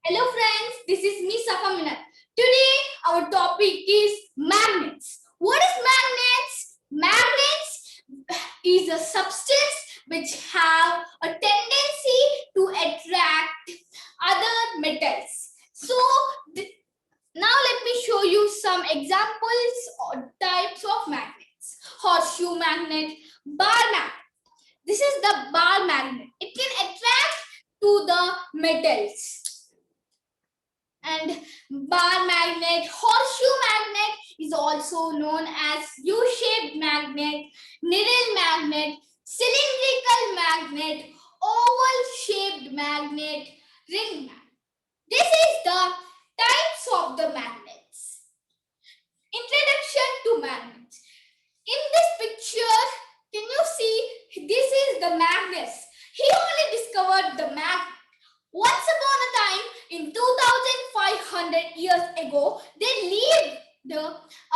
Hello friends, this is me Safa Minat. Today our topic is magnets. What is magnets? Magnets is a substance which have a tendency to attract other metals. So now let me show you some examples or types of magnets. Horseshoe magnet, bar magnet. This is the bar magnet. It can attract to the metals. And bar magnet, horseshoe magnet is also known as U-shaped magnet, needle magnet, cylindrical magnet, oval-shaped magnet, ring magnet. This is the types of the magnets. Introduction to magnets. In this picture, can you see this is the magnets. He only discovered the magnet. Once upon a time, in 2500 years ago, they lived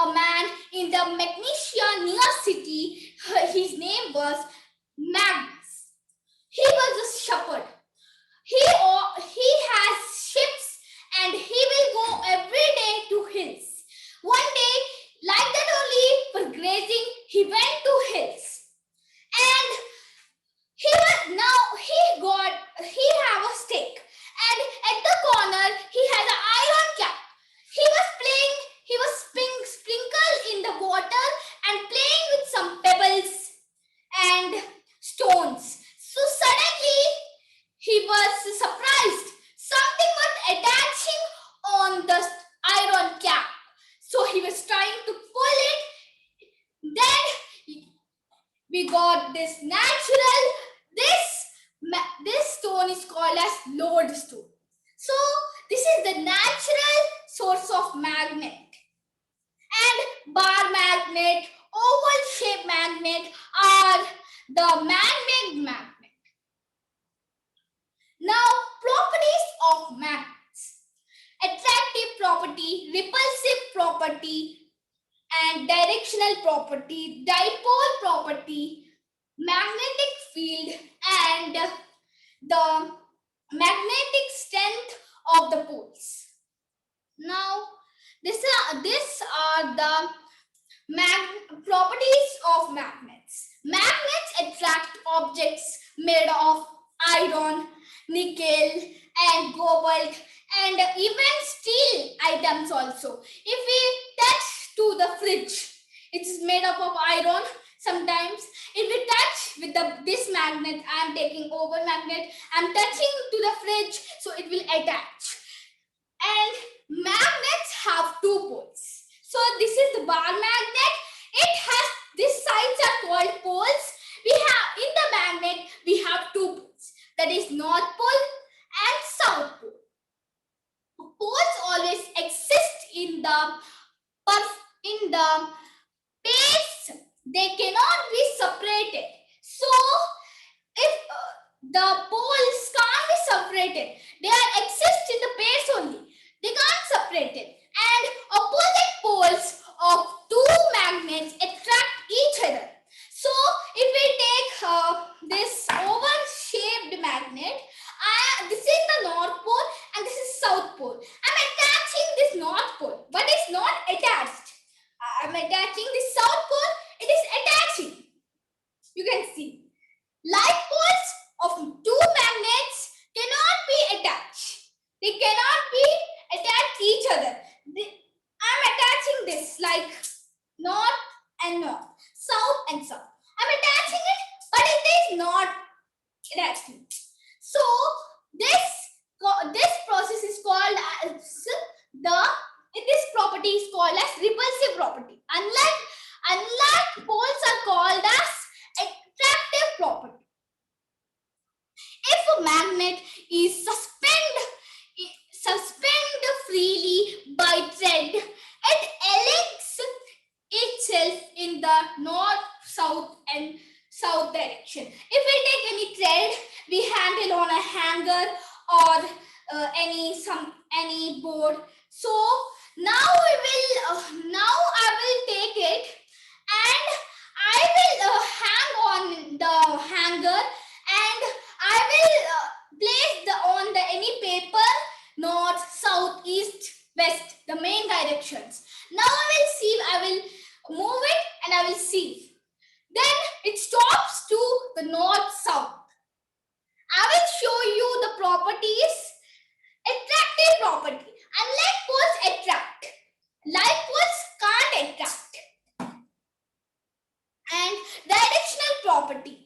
a man in the Magnesia near city. His name was Magnus. He was a shepherd. He has ships and he will go every day to hills. One day, like that only for grazing, he went to hills. And he have a stick, and at the corner he has an iron cap. He was sprinkled in the water and playing with some pebbles and stones. So suddenly he was surprised. Something was attaching on the iron cap. So he was trying to pull it. Then we got this natural, this stone is called as lodestone. So this is the natural source of magnet. And bar magnet, oval shaped magnet are the man-made magnet. Now, properties of magnets: attractive property, repulsive property, and directional property, dipole property, magnetic field, and the magnetic strength of the poles. Now, these are the properties of magnets. Magnets attract objects made of iron, nickel, and cobalt, and even steel items also. If we touch to the fridge, it's made up of iron. Sometimes if we touch with this magnet, I am taking over magnet, I am touching to the fridge, so it will attach. And magnets have two poles. So this is the bar magnet. It has, these sides are called poles. We have in the magnet we have two poles, that is north pole and south pole. Poles always exist in the pairs. They cannot be separated. So if the poles can't be separated, they are exist in the pairs only. They can't separate it. And opposite poles of two magnets attract each other. So if we take this oval shaped magnet, this is the north pole and this is south pole. I'm attaching this north pole, but it's not attached. I'm attaching this south pole, it is attaching. You can see. Like poles of two magnets cannot be attached. They cannot be attached to each other. I'm attaching this like north and north, south and south. I'm attaching it, but it is not attaching. So this process is called as this property is called as repulsive property. Unlike poles are called as attractive property. If a magnet is suspended freely by thread, it aligns itself in the north, south and south direction. If we take any thread, we handle on a hanger or any board. So now I will take it and I will hang on the hanger, and I will place on the any paper, no property is attractive property. Unlike poles attract, like poles can't attract. And directional property.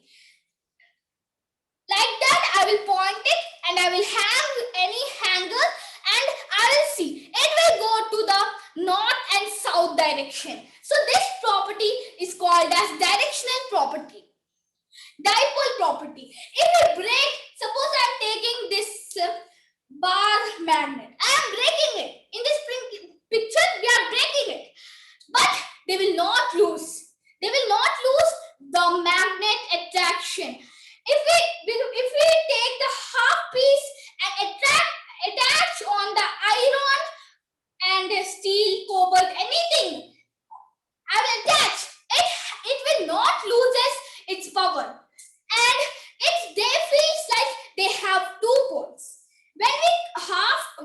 Like that, I will point it and I will hang any hanger and I will see. It will go to the north and south direction. So this property is called as directional property. Dipole property. If we break, suppose I am taking this bar magnet. I am breaking it. In this picture, we are breaking it. But they will not lose. They will not lose the magnet attraction. If we take the half piece and attach on the iron and steel, cobalt, anything, I will attach it. It will not loses its power, and they feels like they have two poles. When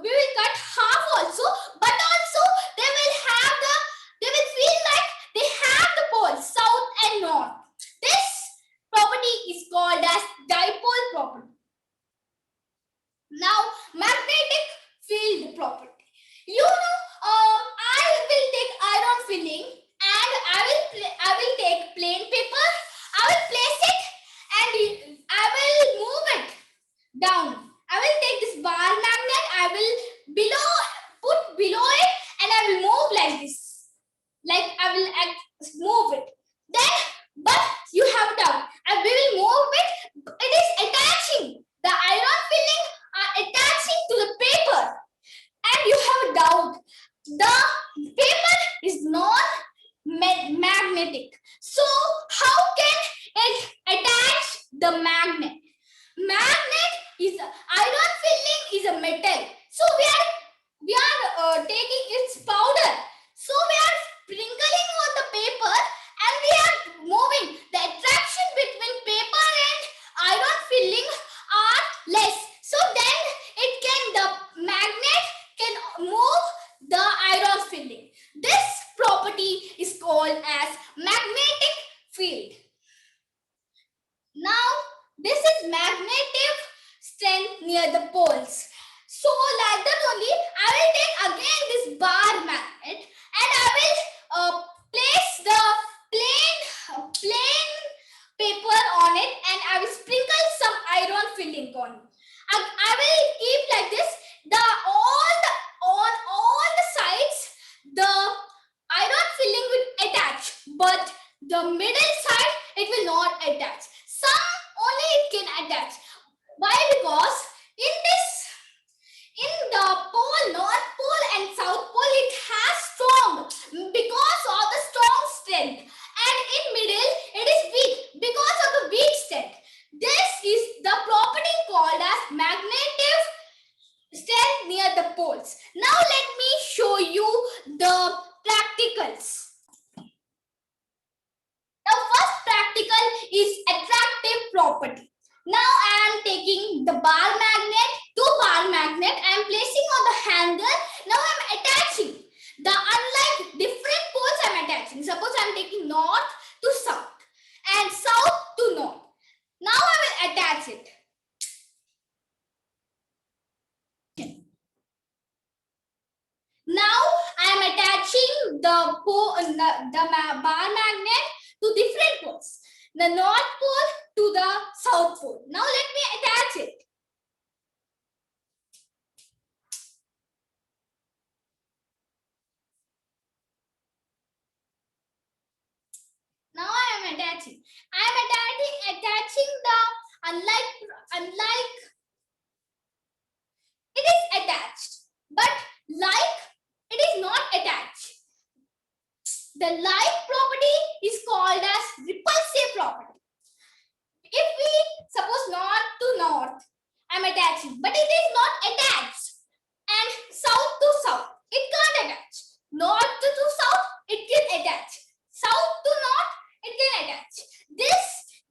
we will cut half also, but also they will feel like they have the poles south and north. This property is called as dipole property. Now, magnetic field property. You know, I will take iron filling and I will take plain paper. I will place it and I will move it down. I will take this bar magnet. I will put below it and I will move like this. Like I will move it. Then, but you have doubt. And we will move it. It is attaching. The iron filling are attaching to the paper. And you have a doubt. The paper is not magnetic. So how can it attach the magnet? Magnet is iron filling is a metal. So we are taking its powder. So we are sprinkling on the paper and we are moving. The attraction between paper and iron filling are less. So then the magnet can move the iron filling. This property is called as magnetic field. Now, this is magnetic strength near the poles. So, like that only, I will take again this bar magnet and I will place the plain paper on it and I will sprinkle some iron filling on it. I will keep like this. On all the sides, the iron filling will attach, but the middle side it will not attach. Some only it can attach. Why? Because in the pole, north pole and south pole, it has strong because of the strong strength, and in middle it is weak because of the weak strength. This is the property called as magnetic strength near the poles. Now let me show you the practicals. The first practical is attractive property. Now I am taking the bar magnet, two bar magnet, I am placing on the hanger. Now I am attaching. Unlike different poles I am attaching. Suppose I am taking north to south and south to north. Now I will attach it. Now I am attaching the bar magnet to different poles. The north pole to the south pole. Now let me attach it. Now I am attaching. I am attaching the unlike it is attached, but like it is not attached. The like property is called as repulsive property. If we suppose north to north, I am attaching, but it is not attached. And south to south, it can't attach. North to south, it can attach. South to north, it can attach.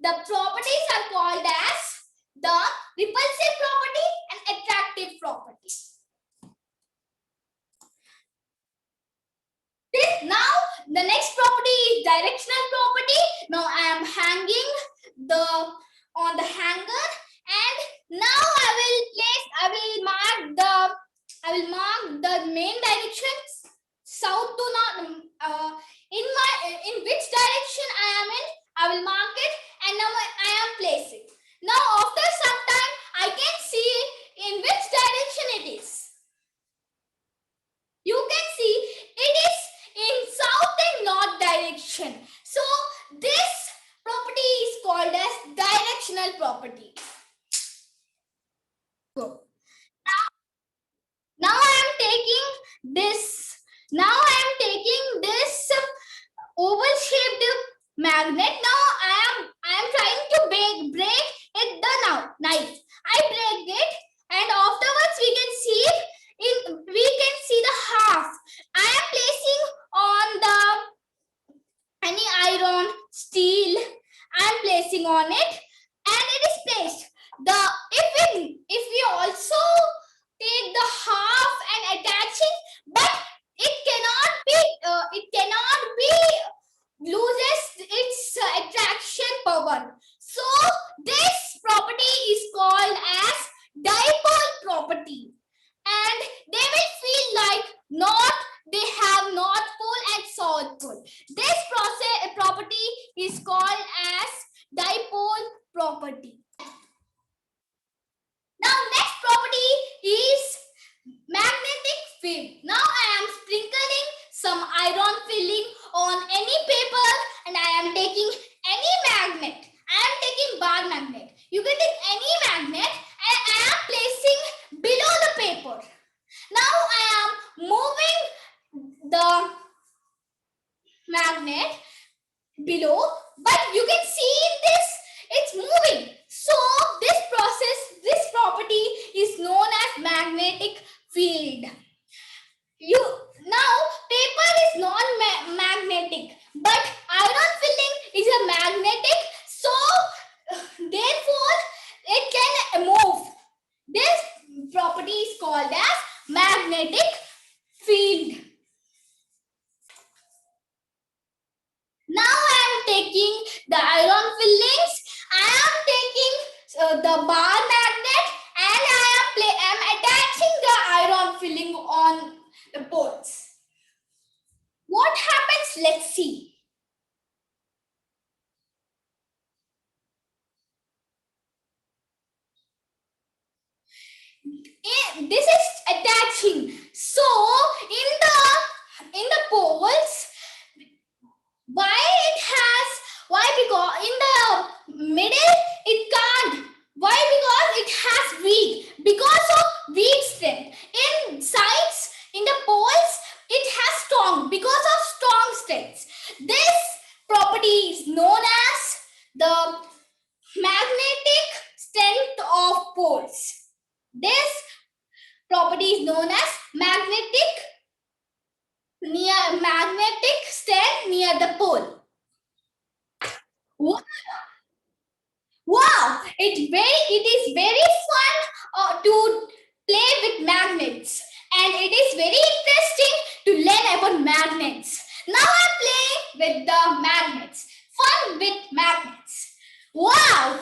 The properties are called as the repulsive property and attractive property. Now, the next property is directional property. Now, I am hanging on the hanger, and now I will place I will mark the main directions, south to north. In which direction I am in, I will mark it, and now I am placing. Now after some time, I can see in which direction it is. You can see it is in south and north direction. So this property is called as directional property. Now I am taking this. Now I am taking this oval shaped magnet. Now I am trying to break it the knife. I break it, and afterwards we can see the half. I am placing on the any iron, steel. I am placing on it, and it is placed. If we also take the half and attach it, but it cannot be loses its attraction power. So this property is called as dipole property, and they will feel like they have north pole and south pole. This property is called as dipole property. Now next property is magnetic field. Now I am sprinkling some iron filling on any paper, and I am taking any magnet. I am taking bar magnet. You can take any magnet, and I am placing below the paper. Now I am moving the magnet below, but you can see this, it's moving. So this property is known as magnetic field. Now paper is non-magnetic, but iron filling is a magnetic, so therefore it can move. This property is called as magnetic field. Now I am taking the iron fillings. I am taking the bar magnet, and I am attaching the iron filling on the poles. What happens? Let's see. This is attaching. So in the poles, because in the middle it can't. Why? Because it has weak. Because of weak strength. In sides, in the poles, it has strong. Because of strong strengths. This property is known as the magnetic strength of poles. This property is known as magnetic strength near the pole. Wow, it is very fun to play with magnets, and it is very interesting to learn about magnets. Now I'm playing with the magnets. Fun with magnets. Wow!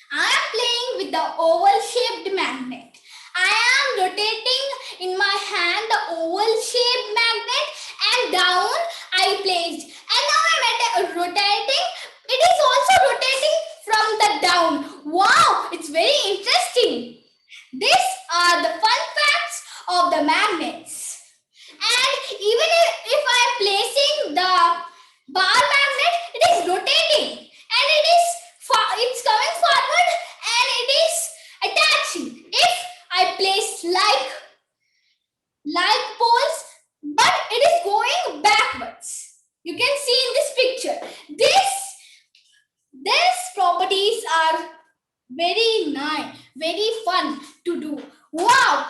I am playing with the oval shaped magnet. I am rotating in my hand the oval shaped magnet, and down I placed. And now I am rotating. It is also rotating from the down. Wow, it's very interesting. These are the fun facts of the magnets. And even if I am placing the bar magnet, it is rotating, and it's coming forward, and it is attaching. If I place like poles, but it is going backwards. You can see in this picture. These properties are very nice, very fun to do. Wow!